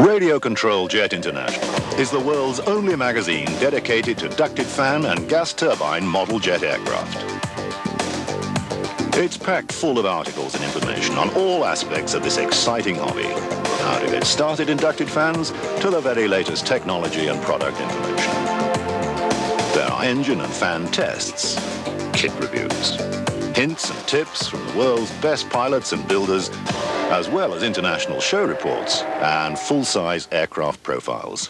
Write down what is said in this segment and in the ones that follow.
Radio Control Jet International is the world's only magazine dedicated to ducted fan and gas turbine model jet aircraft. It's packed full of articles and information on all aspects of this exciting hobby, how to get started in ducted fans to the very latest technology and product information. There are engine and fan tests, kit reviews, hints and tips from the world's best pilots and builders, as well as international show reports and full-size aircraft profiles.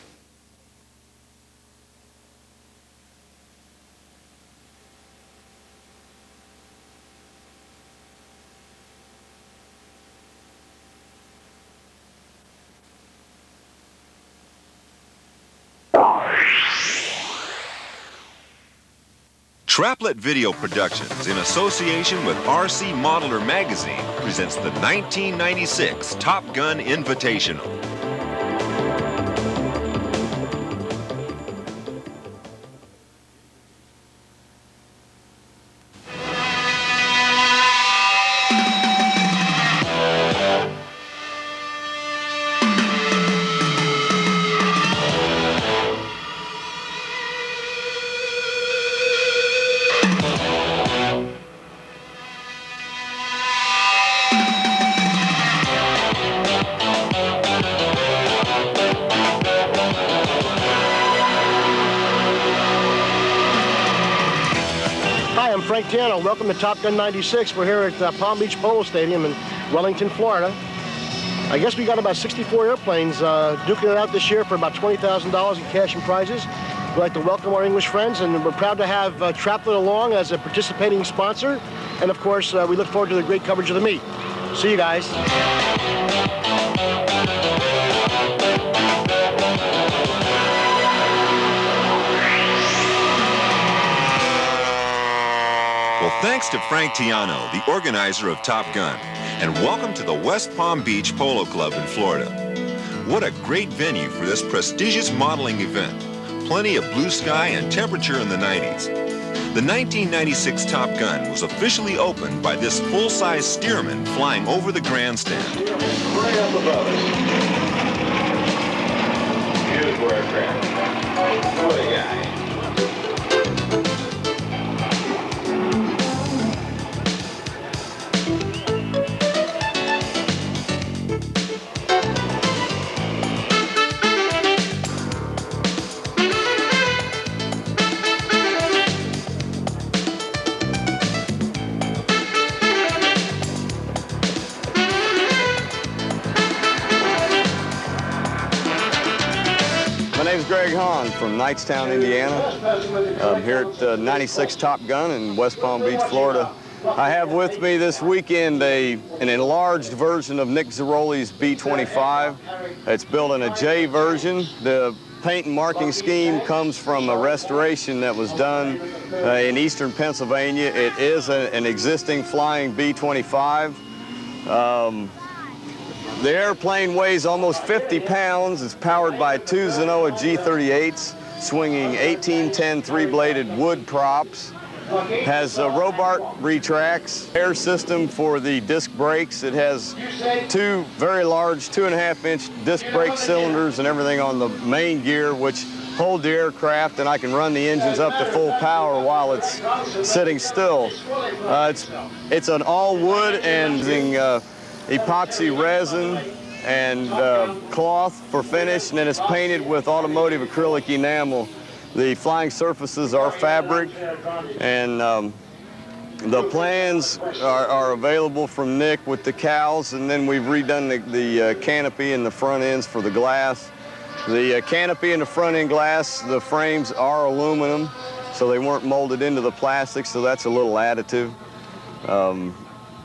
Traplet Video Productions, in association with RC Modeler Magazine, presents the 1996 Top Gun Invitational. Welcome to Top Gun 96. We're here at Palm Beach Polo Stadium in Wellington, Florida. I guess we got about 64 airplanes duking it out this year for about $20,000 in cash and prizes. We'd like to welcome our English friends, and we're proud to have Traplet along as a participating sponsor. And of course, we look forward to the great coverage of the meet. See you guys. Well, thanks to Frank Tiano, the organizer of Top Gun, and welcome to the West Palm Beach Polo Club in Florida. What a great venue for this prestigious modeling event. Plenty of blue sky and temperature in the 90s. The 1996 Top Gun was officially opened by this full-size steerman flying over the grandstand. Right up above us. Beautiful aircraft. What a guy. From Knightstown, Indiana. I'm here at 96 Top Gun in West Palm Beach, Florida. I have with me this weekend an enlarged version of Nick Zeroli's B-25. It's built in a J version. The paint and marking scheme comes from a restoration that was done in eastern Pennsylvania. It is an existing flying B-25. The airplane weighs almost 50 pounds. It's powered by two Zenoa G38s, swinging 1810 three-bladed wood props. Has Robart retracts, air system for the disc brakes. It has two very large 2.5-inch disc brake cylinders and everything on the main gear, which hold the aircraft, and I can run the engines up to full power while it's sitting still. It's an all-wood and using epoxy resin and cloth for finish, and then it's painted with automotive acrylic enamel. The flying surfaces are fabric, and the plans are available from Nick with the cowls, and then we've redone the canopy and the front ends for the glass. The canopy and the front end glass, the frames are aluminum, so they weren't molded into the plastic, so that's a little additive.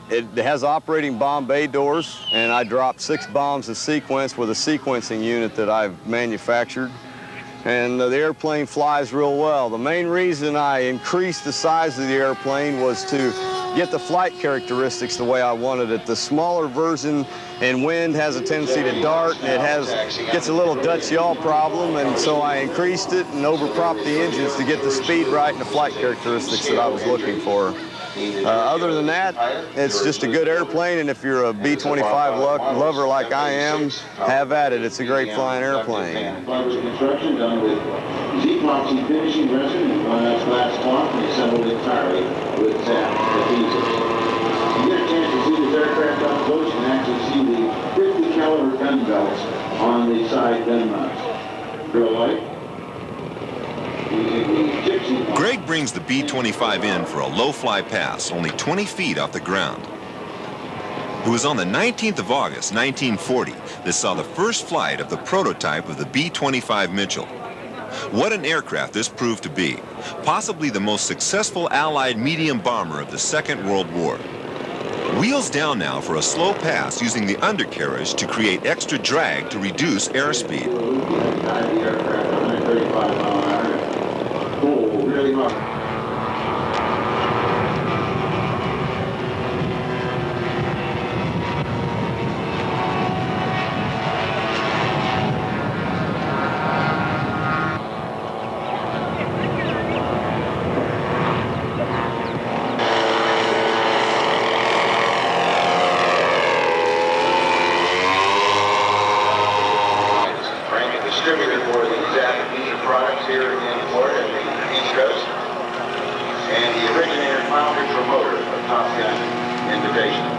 It has operating bomb bay doors, and I dropped 6 bombs in sequence with a sequencing unit that I've manufactured. And the airplane flies real well. The main reason I increased the size of the airplane was to get the flight characteristics the way I wanted it. The smaller version in wind has a tendency to dart, and it gets a little Dutch yaw problem, and so I increased it and overpropped the engines to get the speed right and the flight characteristics that I was looking for. Other than that, it's just a good airplane, and if you're a B-25 lover like I am, have at it. It's a great flying airplane. Construction done with Z-epoxy finishing resin and glass cloth and assembled entirely with adhesives. You get a chance to see this aircraft up close, you can actually see the 50 caliber gun belts on the side gun mounts. Real light. Greg brings the B-25 in for a low-fly pass, only 20 feet off the ground. It was on the 19th of August, 1940, that saw the first flight of the prototype of the B-25 Mitchell. What an aircraft this proved to be, possibly the most successful Allied medium bomber of the Second World War. Wheels down now for a slow pass using the undercarriage to create extra drag to reduce airspeed. Really hard. Distributor for the Japanese products here in Florida and the East Coast, and the originator and founder promoter of Top Gun Invitational.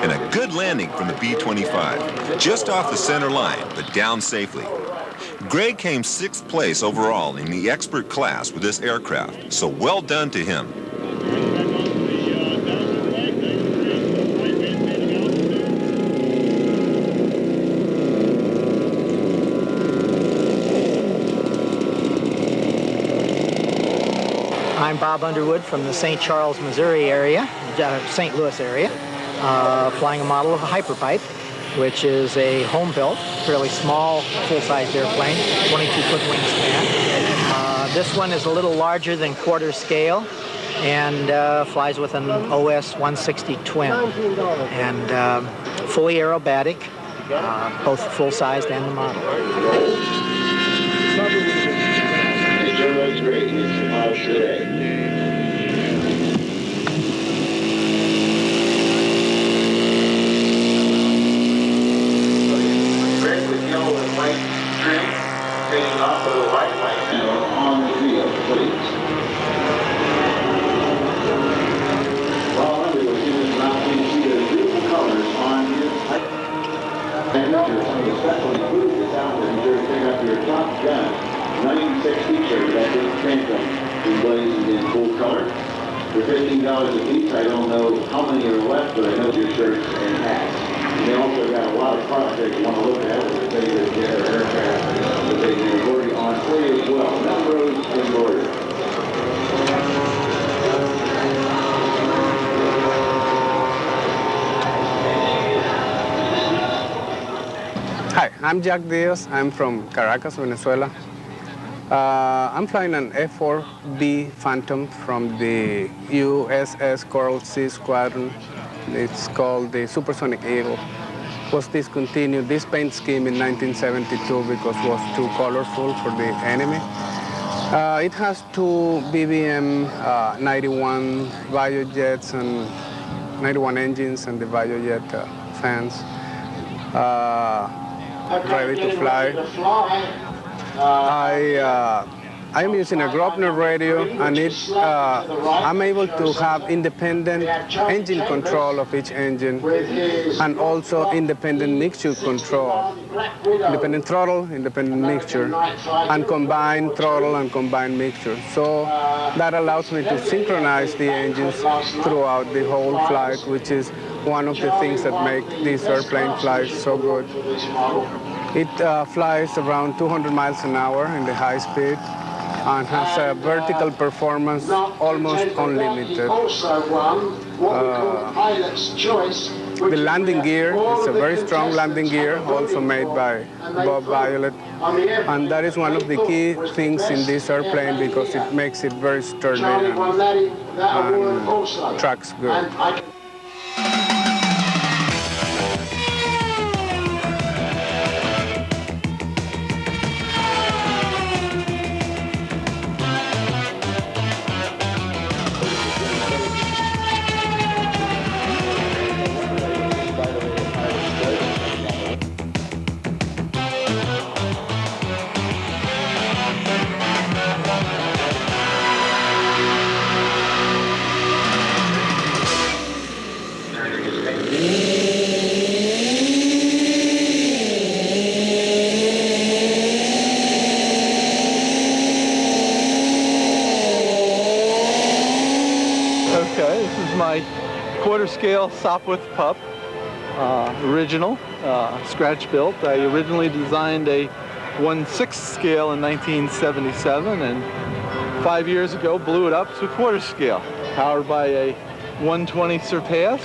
And a good landing from the B-25, just off the center line, but down safely. Greg came 6th place overall in the expert class with this aircraft, so well done to him. I'm Bob Underwood from the St. Charles, Missouri area, St. Louis area, flying a model of a Hyperbite, which is a home-built, fairly small, full-size airplane, 22-foot wingspan. This one is a little larger than quarter scale and flies with an OS 160 twin and fully aerobatic, both full-sized and the model. It's great. It's miles today. Red with yellow and white trim, taking off with a white light panel on the field, please. While Underwood is not being seated in beautiful colors on his Avenger, some of the special included this out there. Be sure to pick up your Top Gun 96 t-shirt that is Phantom emblazoned in full color. For $15 a piece, I don't know how many are left, but I know your shirts and hats. And they also got a lot of products that you want to look at with the favorite jet or aircraft that they can embroider on for you as well. Melrose Embroidery. Hi, I'm Jack Diaz. I'm from Caracas, Venezuela. I'm flying an F-4B Phantom from the USS Coral Sea Squadron. It's called the Supersonic Eagle. Was discontinued, this paint scheme, in 1972 because it was too colorful for the enemy. It has two BBM 91 Biojets and 91 engines and the Biojet fans. Ready to fly. I am using a Grumman radio, and I'm able to have independent engine control of each engine, and also independent mixture control, independent throttle, independent mixture, and combined throttle and combined mixture. So that allows me to synchronize the engines throughout the whole flight, which is one of the things that make this airplane fly so good. It flies around 200 miles an hour in the high speed and has a vertical performance almost unlimited. The landing gear is a very strong landing gear, also made by Bob Violet, and that is one of the key things in this airplane because it makes it very sturdy and tracks good. is my quarter-scale Sopwith Pup, original, scratch built. I originally designed a 1/6 scale in 1977, and 5 years ago blew it up to quarter scale. Powered by a 120 Surpass,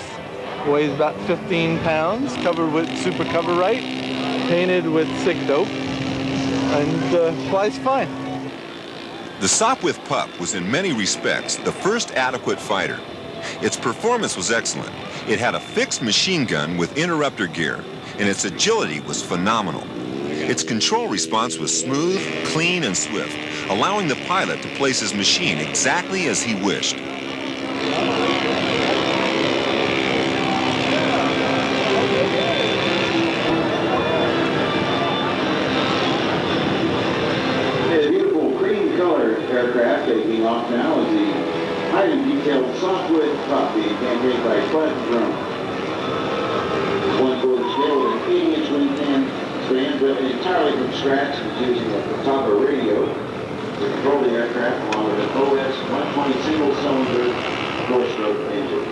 weighs about 15 pounds, covered with super cover right, painted with SIG dope, and flies fine. The Sopwith Pup was in many respects the first adequate fighter. Its performance was excellent. It had a fixed machine gun with interrupter gear, and its agility was phenomenal. Its control response was smooth, clean, and swift, allowing the pilot to place his machine exactly as he wished. Aircraft taking off now is the highly detailed Sopwith Pup being campaigned by Bud Grumman. 1/4 scale with an 80-inch wingspan, built entirely from scratch and using a top of radio to control the aircraft along with an OS 120 single-cylinder four-stroke engine.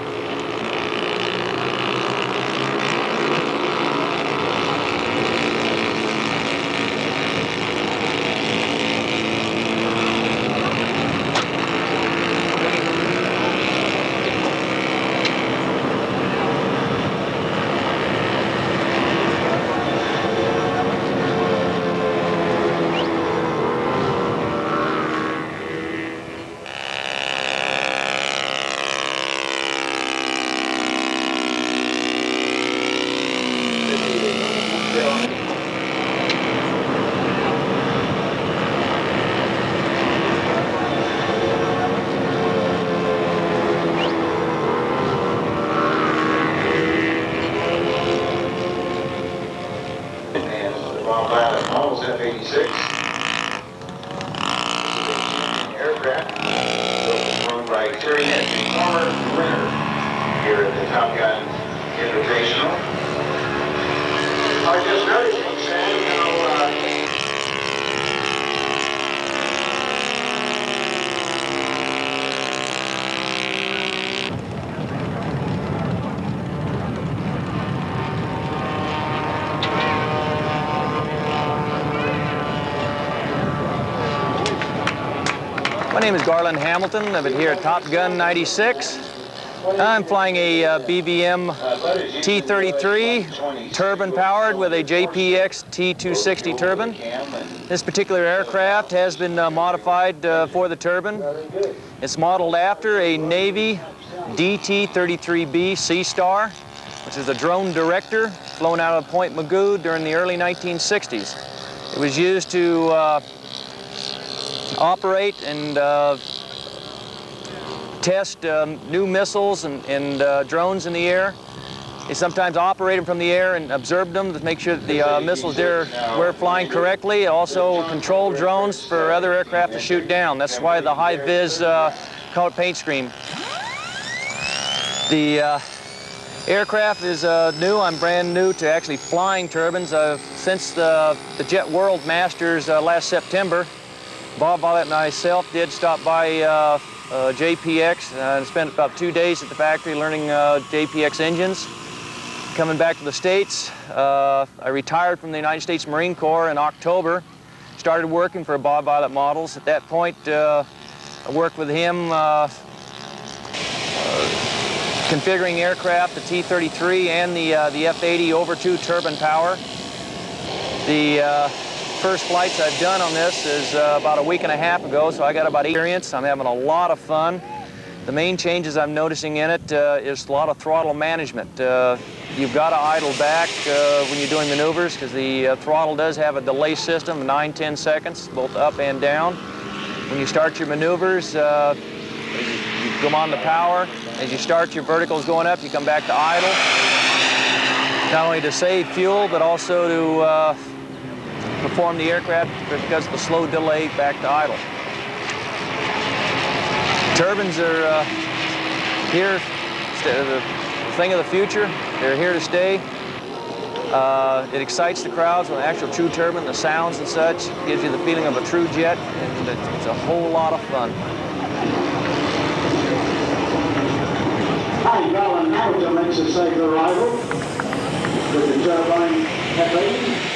F-86 aircraft built by Fairey Gannet, former winner here at the Top Gun Invitational. I just noticed, Sam, My name is Garland Hamilton. I've been here at Top Gun 96. I'm flying a BVM T-33, turbine powered with a JPX T-260 turbine. This particular aircraft has been modified for the turbine. It's modeled after a Navy DT-33B Sea Star, which is a drone director flown out of Point Magoo during the early 1960s. It was used to operate and test new missiles and drones in the air. They sometimes operate them from the air and observe them to make sure that the missiles there were flying correctly. Also control drones for other aircraft to shoot down. That's why the high-vis color paint scheme. The aircraft is new. I'm brand new to actually flying turbines. Since the Jet World Masters last September, Bob Violet and myself did stop by JPX and spent about 2 days at the factory learning JPX engines. Coming back to the States, I retired from the United States Marine Corps in October. Started working for Bob Violet Models. At that point, I worked with him configuring aircraft, the T-33 and the F-80 over 2 turbine power. The first flights I've done on this is about a week and a half ago, so I got about experience. I'm having a lot of fun. The main changes I'm noticing in it is a lot of throttle management. You've got to idle back when you're doing maneuvers because the throttle does have a delay system, 9-10 seconds, both up and down. When you start your maneuvers, you come on the power. As you start your verticals going up, you come back to idle. Not only to save fuel, but also to perform the aircraft because of the slow delay back to idle. Turbines are here, the thing of the future. They're here to stay. It excites the crowds with an actual true turbine, the sounds and such. Gives you the feeling of a true jet, and it's a whole lot of fun. makes a safe arrival with the turbine F80.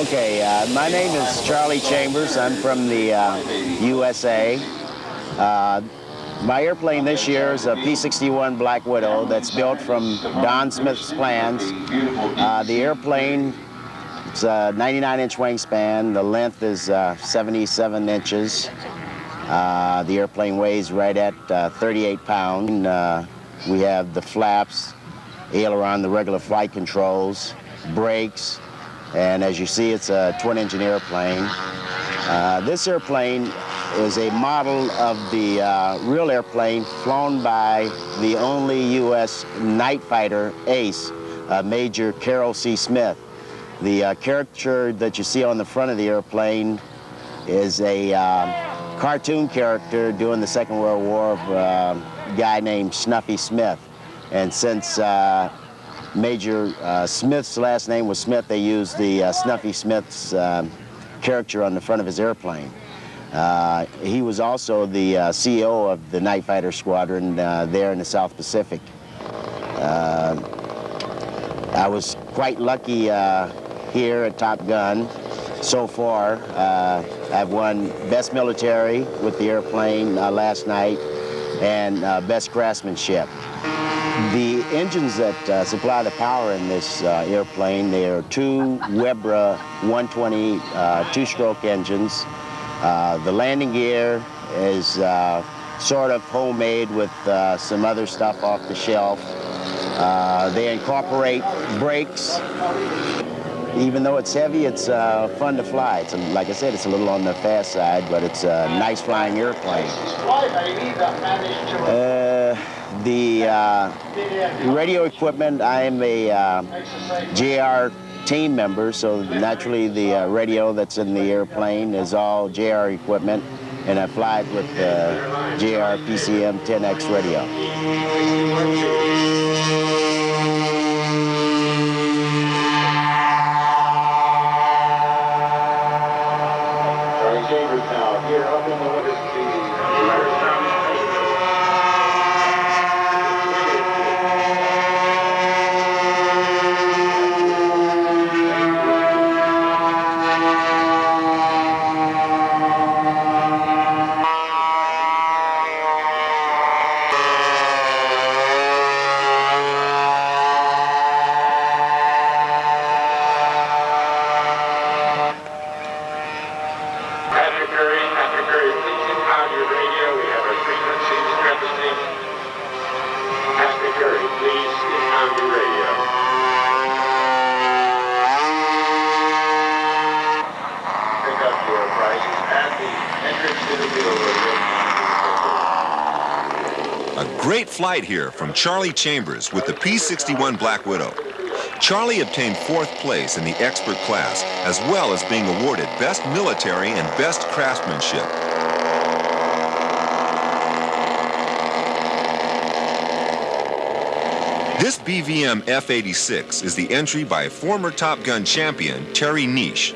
Okay, my name is Charlie Chambers. I'm from the USA. My airplane this year is a P-61 Black Widow that's built from Don Smith's plans. The airplane, it's a 99-inch wingspan. The length is 77 inches. The airplane weighs right at 38 pounds. We have the flaps, aileron, the regular flight controls, brakes, and as you see, it's a twin-engine airplane. This airplane is a model of the real airplane flown by the only U.S. night fighter ace, Major Carroll C. Smith. The caricature that you see on the front of the airplane is a cartoon character during the Second World War of a guy named Snuffy Smith. And since Major Smith's last name was Smith, they used the Snuffy Smith's character on the front of his airplane. He was also the CEO of the Night Fighter Squadron there in the South Pacific. I was quite lucky here at Top Gun so far. I've won Best Military with the airplane last night and Best Craftsmanship. The engines that supply the power in this airplane, they are two Webra 120 two-stroke engines. The landing gear is sort of homemade with some other stuff off the shelf. They incorporate brakes. Even though it's heavy, it's fun to fly. It's like I said, it's a little on the fast side, but it's a nice flying airplane. The radio equipment, I am a JR team member, so naturally the radio that's in the airplane is all JR equipment, and I fly it with the JR PCM 10X radio. Great flight here from Charlie Chambers with the P-61 Black Widow. Charlie obtained 4th place in the expert class, as well as being awarded Best Military and Best Craftsmanship. This BVM F-86 is the entry by former Top Gun champion Terry Niche.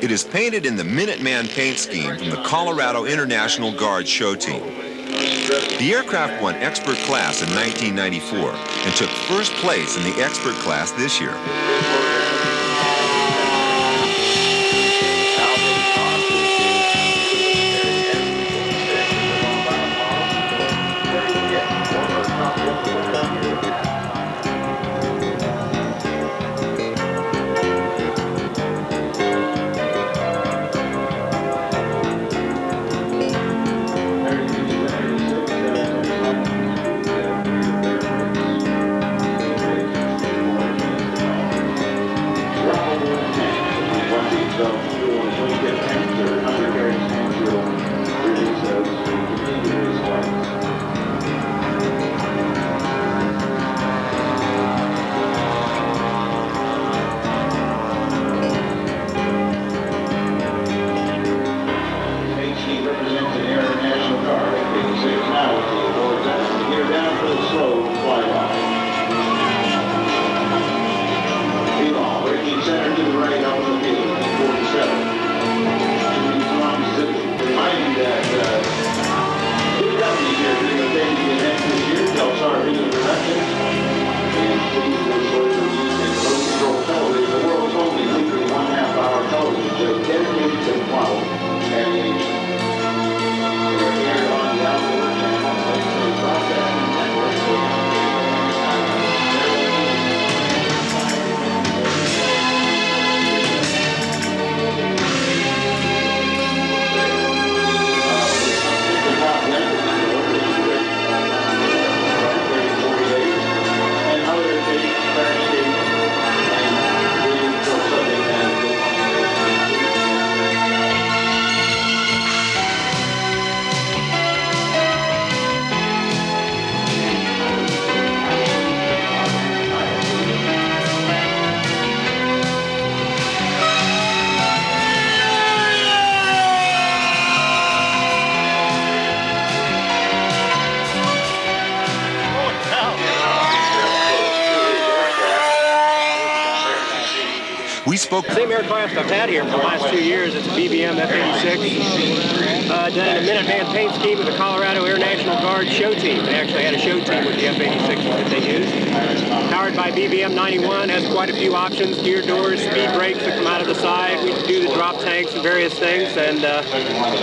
It is painted in the Minuteman paint scheme from the Colorado International Guard show team. The aircraft won expert class in 1994 and took 1st place in the expert class this year. spoke. Same aircraft I've had here for the last 2 years. It's a BBM F-86. Done a Minuteman paint scheme with the Colorado Air National Guard show team. They actually had a show team with the F-86 that they used. Powered by BBM 91, has quite a few options, gear doors, speed brakes that come out of the side. We do the drop tanks and various things, and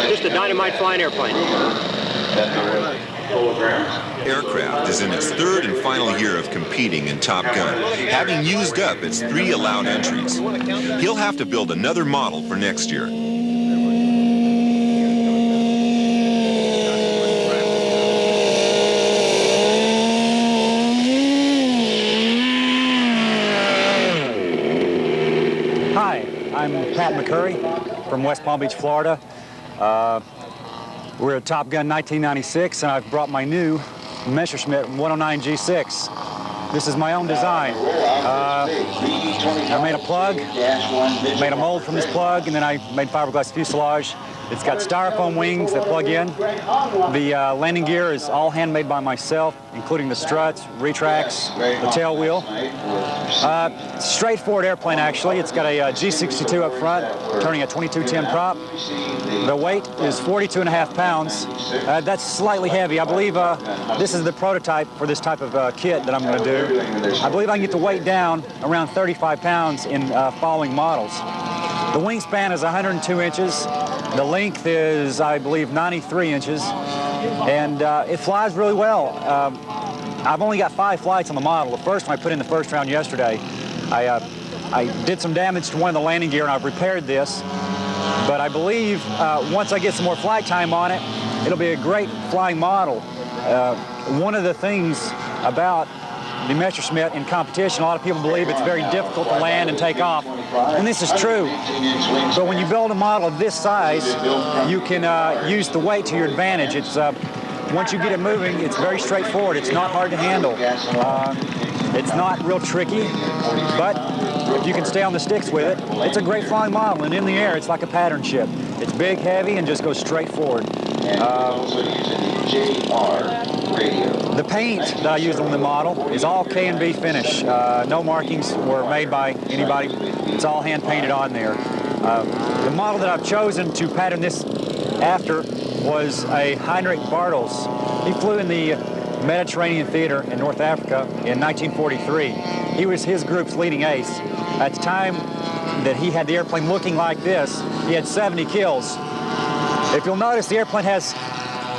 just a dynamite flying airplane. Aircraft is in its third and final year of competing in Top Gun, having used up its 3 allowed entries. He'll have to build another model for next year. Hi, I'm Pat McCurry from West Palm Beach, Florida. We're at Top Gun 1996, and I've brought my new Messerschmitt 109 G6. This is my own design. I made a plug, made a mold from this plug, and then I made fiberglass fuselage. It's got styrofoam wings that plug in. The landing gear is all handmade by myself, including the struts, retracts, the tail wheel. Straightforward airplane, actually. It's got a G62 up front, turning a 2210 prop. The weight is 42.5 pounds. That's slightly heavy. I believe this is the prototype for this type of kit that I'm going to do. I believe I can get the weight down around 35 pounds in following models. The wingspan is 102 inches. The length is, I believe, 93 inches. And it flies really well. I've only got 5 flights on the model. The first one I put in the first round yesterday. I did some damage to one of the landing gear, and I've repaired this. But I believe once I get some more flight time on it, it'll be a great flying model. One of the things about the Messerschmitt in competition, a lot of people believe it's very difficult to land and take off. And this is true. But when you build a model of this size, you can use the weight to your advantage. It's once you get it moving, it's very straightforward. It's not hard to handle. It's not real tricky, but if you can stay on the sticks with it, it's a great flying model. And in the air, it's like a pattern ship. It's big, heavy, and just goes straight forward. The paint that I used on the model is all K&B finish. No markings were made by anybody. It's all hand painted on there. The model that I've chosen to pattern this after was a Heinrich Bartels. He flew in the Mediterranean Theater in North Africa in 1943. He was his group's leading ace. At the time that he had the airplane looking like this, he had 70 kills. If you'll notice, the airplane has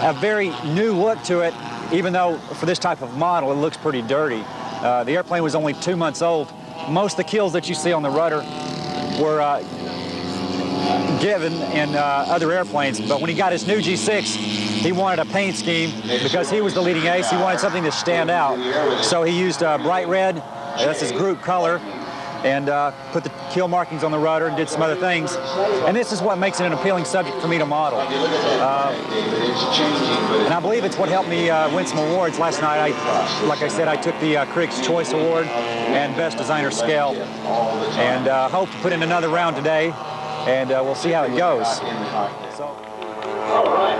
a very new look to it, even though for this type of model, it looks pretty dirty. The airplane was only 2 months old. Most of the kills that you see on the rudder were given in other airplanes, but when he got his new G6, he wanted a paint scheme because he was the leading ace. He wanted something to stand out. So he used bright red, that's his group color, and put the kill markings on the rudder and did some other things. And this is what makes it an appealing subject for me to model. And I believe it's what helped me win some awards last night. Like I said, I took the Critics' Choice Award and Best Designer Scale. And hope to put in another round today, and we'll see how it goes. All right.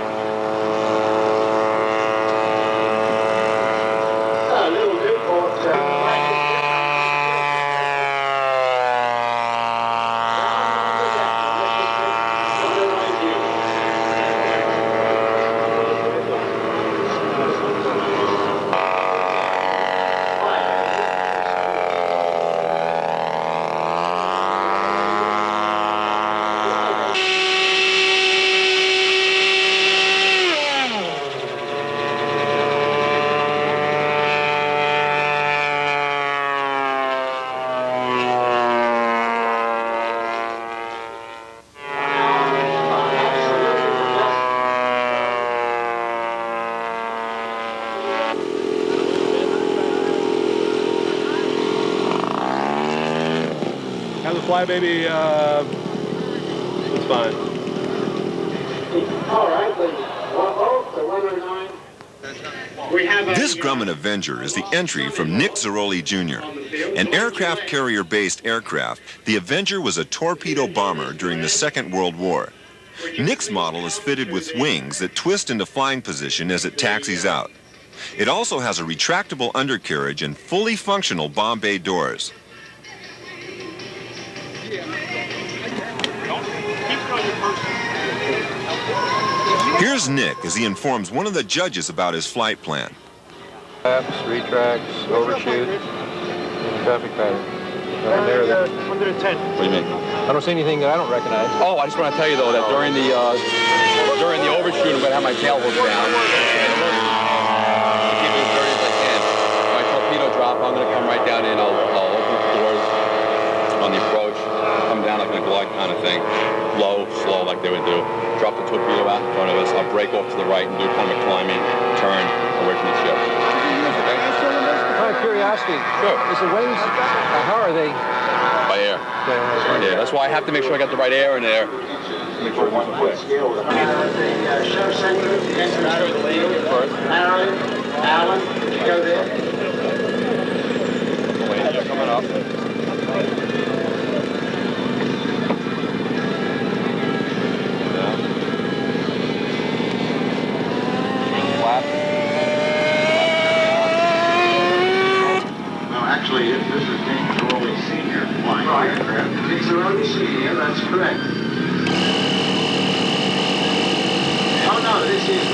Fly, baby, it's fine. All right, the 109. This Grumman Avenger is the entry from Nick Zeroli Jr. An aircraft carrier-based aircraft, the Avenger was a torpedo bomber during the Second World War. Nick's model is fitted with wings that twist into flying position as it taxis out. It also has a retractable undercarriage and fully functional bomb bay doors. Here's Nick as he informs one of the judges about his flight plan. Flaps, retracts, overshoot, traffic pattern. Nothing there that... 110. What do you mean? I don't see anything that I don't recognize. Oh, I just want to tell you, though, that during the overshoot, I'm going to have my tail hook down. Keep it as dirty as I can. My torpedo drop, I'm going to come right down in. I'll open the doors on the approach, come down like a glide kind of thing. Low, slow, like they would do. Drop the torpedo out in front of us. I'll break off to the right and do kind of a climbing, turn away from the ship. Out of curiosity, sure. Is the wings, how are they? By air. Yeah, that's why I have to make sure I got the right air in there. Make sure it moves quick. Alan, go there. You're coming up. Actually, this is James Early Sr. flying aircraft. James Early Sr., that's correct. Oh, no, this is...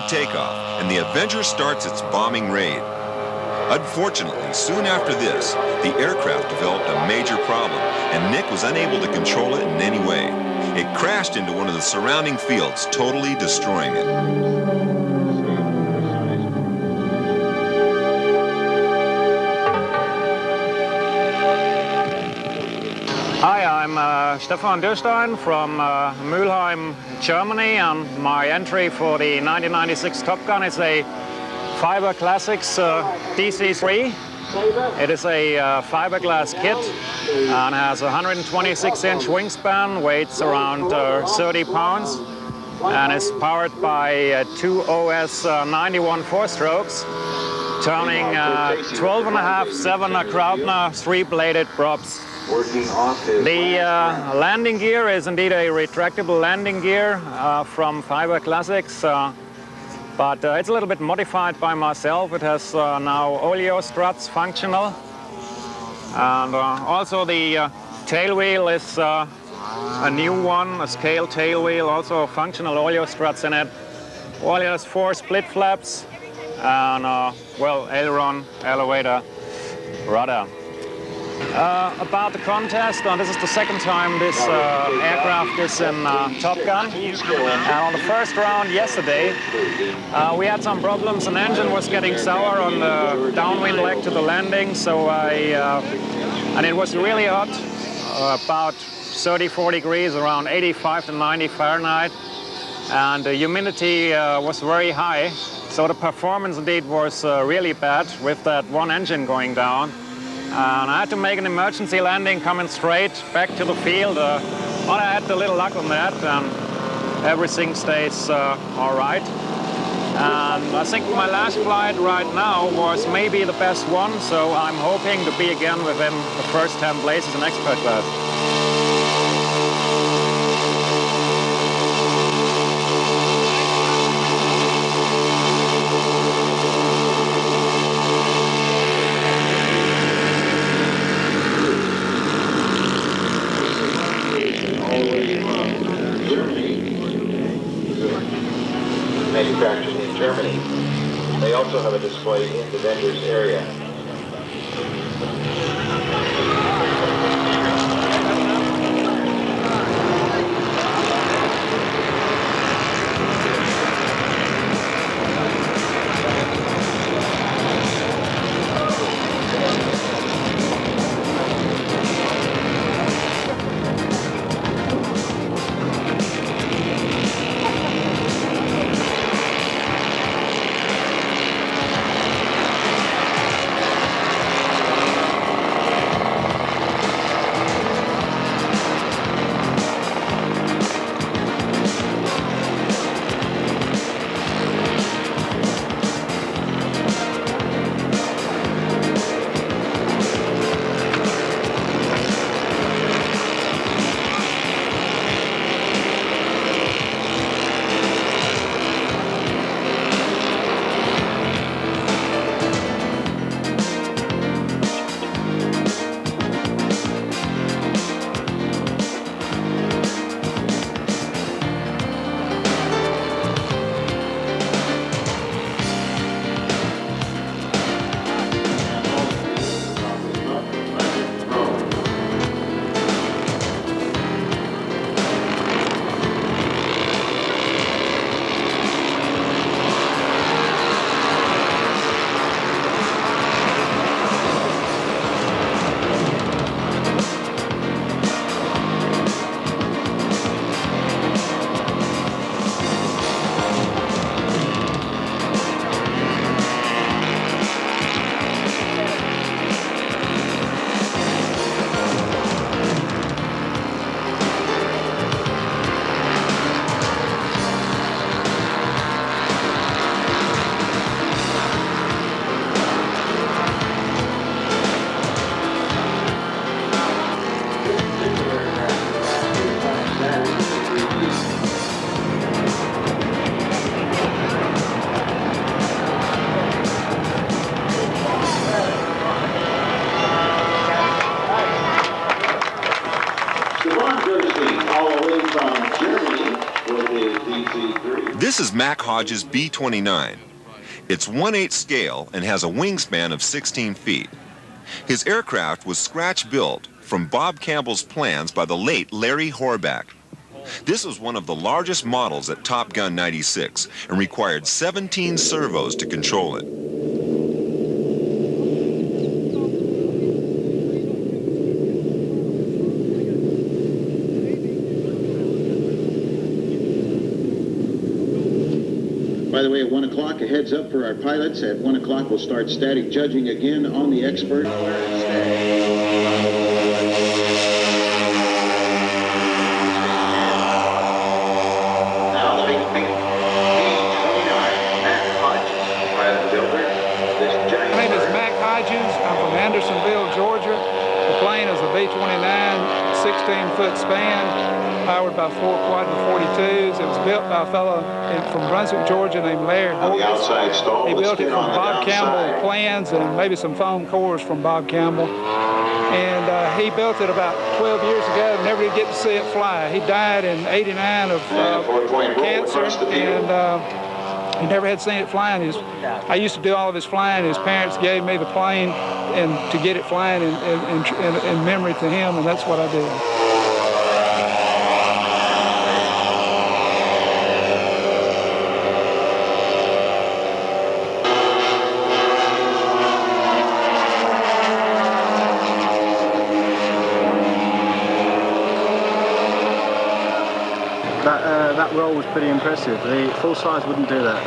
Takeoff, and the Avenger starts its bombing raid. Unfortunately, soon after this, the aircraft developed a major problem, and Nick was unable to control it in any way. It crashed into one of the surrounding fields, totally destroying it. Hi, I'm Stefan Dürstein from Mülheim, Germany, and my entry for the 1996 Top Gun is a Fiber Classics DC-3. It is a fiberglass kit and has a 126-inch wingspan, weighs around 30 pounds, and is powered by two OS 91 four-strokes, turning 12.5 7 Krautner three-bladed props. The landing gear is indeed a retractable landing gear from Fiber Classics, but it's a little bit modified by myself. It has now oleo struts functional, and also the tail wheel is a new one, a scale tail wheel, also functional oleo struts in it. Well, it has 4 split flaps and well, aileron, elevator, rudder. About the contest, this is the second time this aircraft is in Top Gun. And on the first round yesterday, we had some problems. An engine was getting sour on the downwind leg to the landing, so and it was really hot, about 34 degrees, around 85 to 90 Fahrenheit. And the humidity was very high, so the performance indeed was really bad with that one engine going down. And I had to make an emergency landing coming straight back to the field. Well, I had a little luck on that, and everything stays all right. And I think my last flight right now was maybe the best one, so I'm hoping to be again within the first 10 places in expert class. manufactured in Germany. They also have a display in the vendor's area. This is Mac Hodges' B-29. It's 1/8 scale and has a wingspan of 16 feet. His aircraft was scratch-built from Bob Campbell's plans by the late Larry Horback. This was one of the largest models at Top Gun 96 and required 17 servos to control it. By the way, at 1 o'clock, a heads up for our pilots. At 1 o'clock, we'll start static judging again on the expert. Now the B-29, Mac Hodges, pilot builder. This giant. My name is Mac Hodges. I'm from Andersonville, Georgia. The plane is a B-29, 16-foot span, powered by 4 quadrant 42s. It was built by a fellow from Brunswick, Georgia, named Larry Horback. He built it from Bob Campbell plans and maybe some foam cores from Bob Campbell. And he built it about 12 years ago. Never did get to see it fly. He died in '89 of cancer, and he never had seen it flying. I used to do all of his flying. His parents gave me the plane and to get it flying in memory to him, and that's what I did. That roll was pretty impressive. The full size wouldn't do that.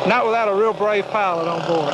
Not without a real brave pilot on board.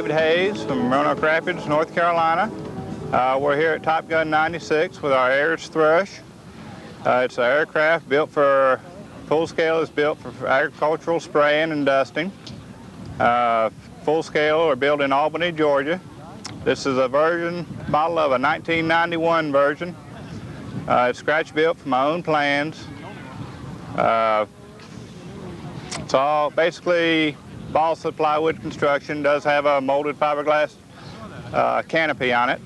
David Hayes from Roanoke Rapids, North Carolina. We're here at Top Gun 96 with our Ayers Thrush. It's an aircraft built for, full scale is built for agricultural spraying and dusting. Full scale are built in Albany, Georgia. This is a model of a 1991 version. It's scratch built from my own plans. It's all basically balsa plywood construction. Does have a molded fiberglass canopy on it.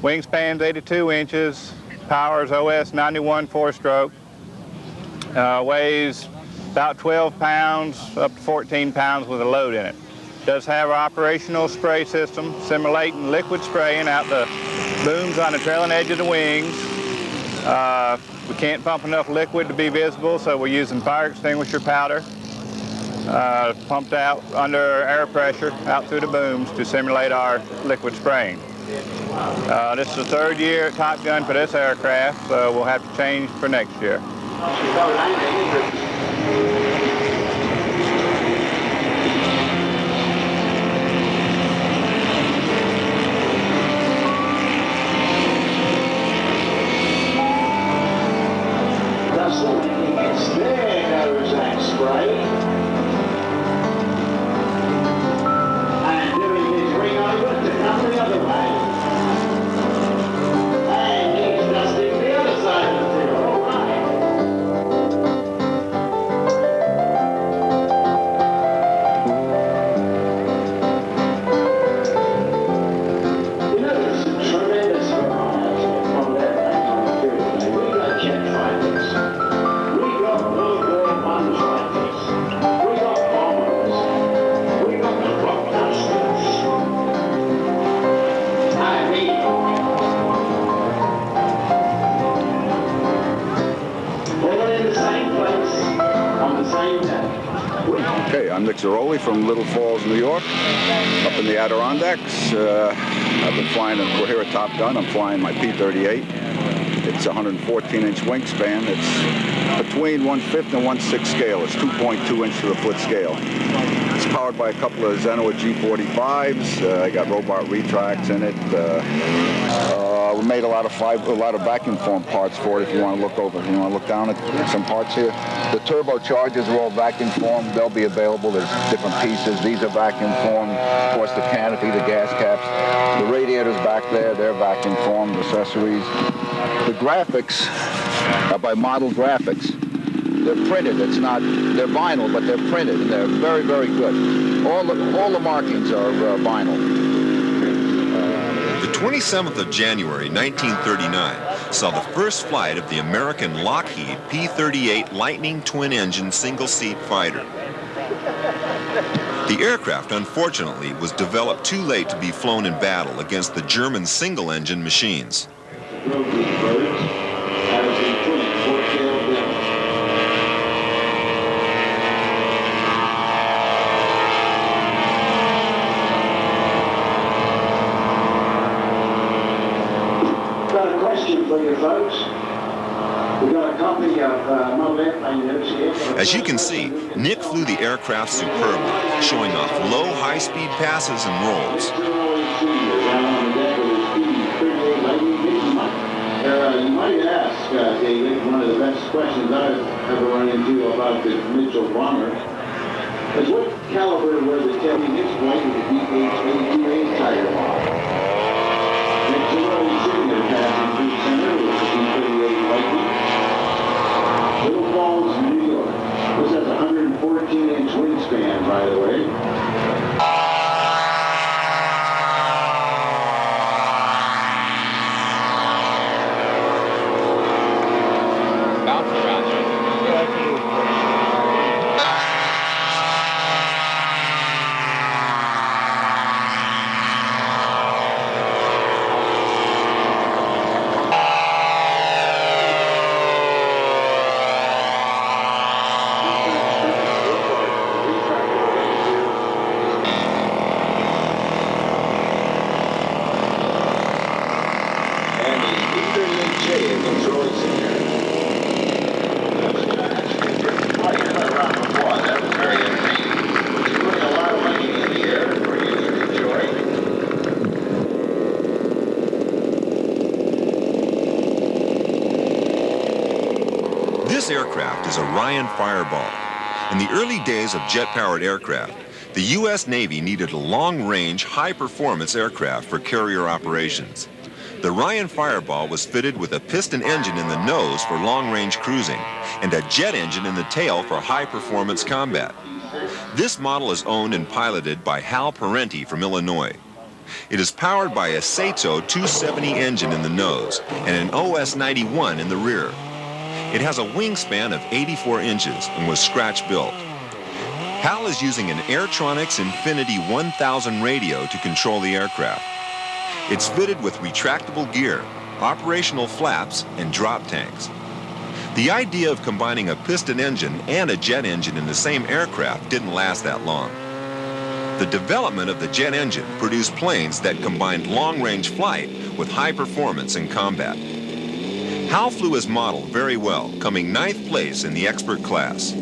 Wingspan's 82 inches. Power's OS 91 four-stroke. Weighs about 12 pounds up to 14 pounds with a load in it. Does have an operational spray system, simulating liquid spraying out the booms on the trailing edge of the wings. We can't pump enough liquid to be visible, so we're using fire extinguisher powder pumped out under air pressure out through the booms to simulate our liquid spraying. This is the third year at Top Gun for this aircraft, so we'll have to change for next year. From Little Falls, New York, up in the Adirondacks. I've been flying, we're here at Top Gun. I'm flying my P-38. It's a 114-inch wingspan. It's between 1/5 and 1/6 scale. It's 2.2 inch to the foot scale. It's powered by a couple of Zenoa G45s. I got robot retracts in it. We made a lot of vacuum form parts for it. If you want to look over, you want to look down at some parts here. The turbochargers are all vacuum formed. They'll be available. There's different pieces. These are vacuum formed. Of course, the canopy, the gas caps, the radiators back there, they're vacuum formed. Accessories. The graphics are by Model Graphics. They're printed. It's not. They're vinyl, but they're printed, and they're very, very good. All the markings are vinyl. The 27th of January, 1939, saw the first flight of the American Lockheed P-38 Lightning twin-engine single-seat fighter. The aircraft, unfortunately, was developed too late to be flown in battle against the German single-engine machines. Folks, we got a copy of Model Airplane News here. As you can see, Nick flew the aircraft superbly, showing off low, high-speed passes and rolls. You might ask, David, one of the best questions I've ever run into about the Mitchell bomber is what caliber was it telling his flight with the DH-82A Tiger bomb? Next to where he's sitting there passing through the center with the D-38 Lightning. Little Falls, New York. This has a 114-inch wingspan, by the way. This aircraft is a Ryan Fireball. In the early days of jet-powered aircraft, the U.S. Navy needed a long-range, high-performance aircraft for carrier operations. The Ryan Fireball was fitted with a piston engine in the nose for long-range cruising and a jet engine in the tail for high-performance combat. This model is owned and piloted by Hal Parenti from Illinois. It is powered by a Saito 270 engine in the nose and an OS-91 in the rear. It has a wingspan of 84 inches and was scratch-built. Hal is using an Airtronics Infinity 1000 radio to control the aircraft. It's fitted with retractable gear, operational flaps, and drop tanks. The idea of combining a piston engine and a jet engine in the same aircraft didn't last that long. The development of the jet engine produced planes that combined long-range flight with high performance in combat. Hal flew his model very well, coming 9th place in the expert class.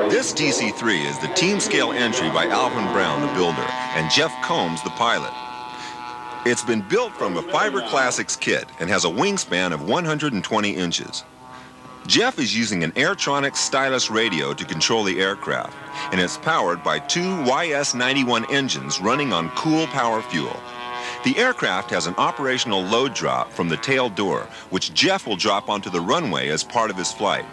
This DC-3 is the team scale entry by Alvin Brown, the builder, and Jeff Combs, the pilot. It's been built from a Fiber Classics kit and has a wingspan of 120 inches. Jeff is using an Airtronics stylus radio to control the aircraft, and it's powered by 2 YS-91 engines running on cool power fuel. The aircraft has an operational load drop from the tail door, which Jeff will drop onto the runway as part of his flight.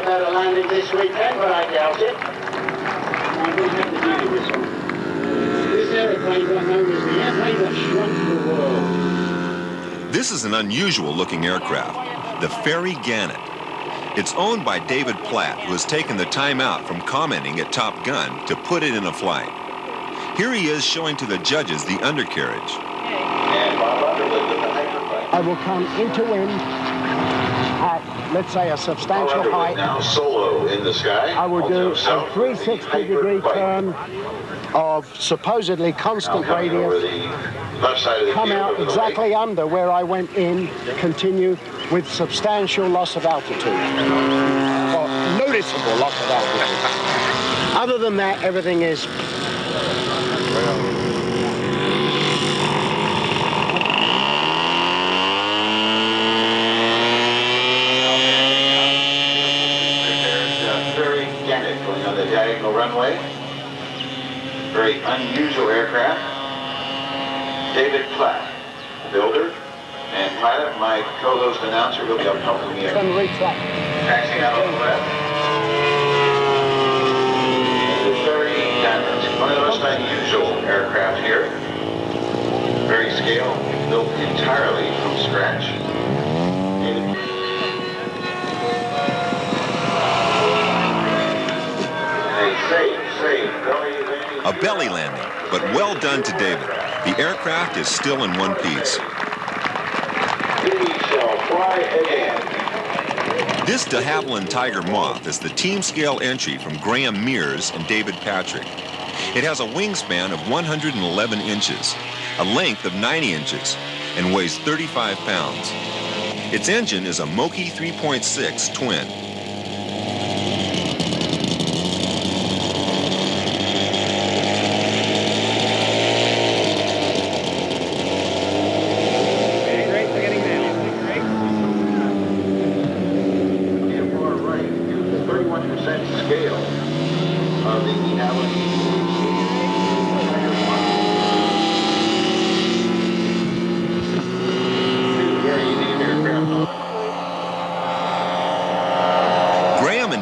about a landing this weekend, but I doubt it. I will have to deal with this one. This aeroplane got known as the airplane that shrunk the world. This is an unusual looking aircraft, the Fairey Gannet. It's owned by David Platt, who has taken the time out from commenting at Top Gun to put it in a flight. Here he is showing to the judges the undercarriage. I will come into wind at, let's say, a substantial height. Now solo in the sky. I will do a 360-degree turn of supposedly constant radius, come out exactly under where I went in, continue with substantial loss of altitude, or noticeable loss of altitude. Other than that, everything is Fairey Gannet going on the diagonal runway. Very unusual aircraft. David Platt, builder and pilot. My co-host announcer will be up helping me. Taxiing out on the left. The Fairey Gannet, one of the most unusual aircraft here. Very scale, built entirely from scratch. A belly landing, but well done to David. The aircraft is still in one piece. We shall fly again. This de Havilland Tiger Moth is the team scale entry from Graham Mears and David Patrick. It has a wingspan of 111 inches, a length of 90 inches, and weighs 35 pounds. Its engine is a Moki 3.6 twin.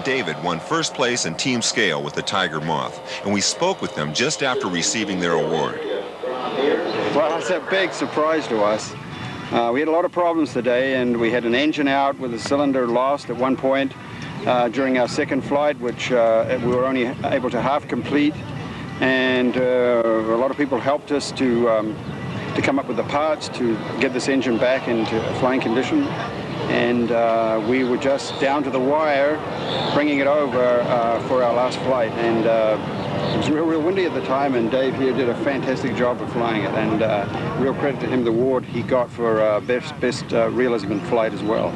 David won first place in team scale with the Tiger Moth, and we spoke with them just after receiving their award. Well, it's a big surprise to us. We had a lot of problems today, and we had an engine out with a cylinder lost at one point during our second flight, which we were only able to half complete, and a lot of people helped us to come up with the parts to get this engine back into flying condition. And we were just down to the wire bringing it over for our last flight, and it was real windy at the time, and Dave here did a fantastic job of flying it, and real credit to him, the award he got for best realism in flight as well.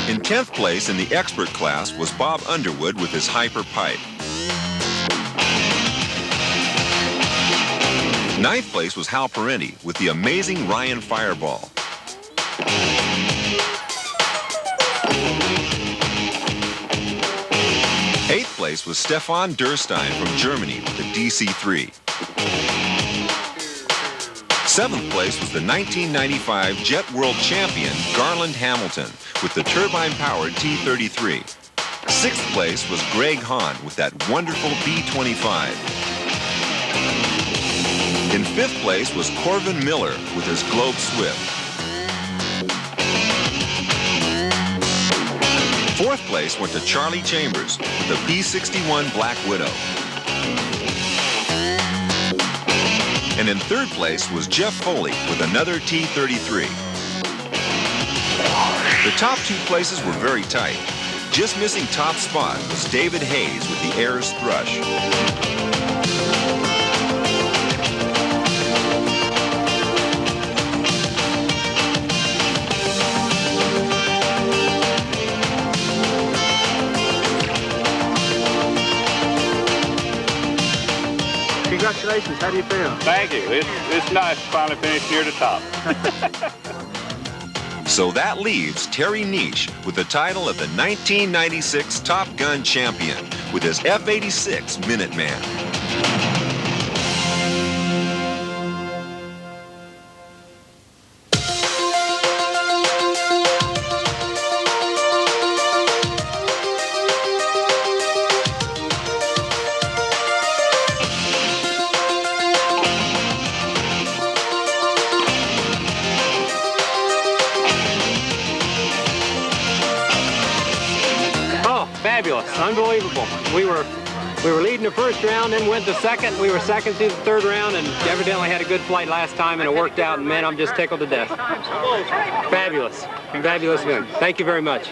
In 10th place in the expert class was Bob Underwood with his Hyperbite. 9th place was Hal Parenti with the amazing Ryan Fireball. 8th place was Stefan Durstein from Germany with the DC-3. 7th place was the 1995 Jet World Champion Garland Hamilton with the turbine-powered T-33. 6th place was Greg Hahn with that wonderful B-25. In 5th place was Corvin Miller with his Globe Swift. 4th place went to Charlie Chambers with the P61 Black Widow. And in 3rd place was Jeff Foley with another T33. The top 2 places were very tight. Just missing top spot was David Hayes with the Ayers Thrush. Congratulations, how do you feel? Thank you. It's nice to finally finish near the top. So that leaves Terry Niche with the title of the 1996 Top Gun champion with his F-86 Minuteman. Fabulous, unbelievable. We were leading the first round, then went to second. We were second through the 3rd round, and evidently had a good flight last time, and it worked out. And man, I'm just tickled to death. Fabulous, fabulous win. Thank you very much.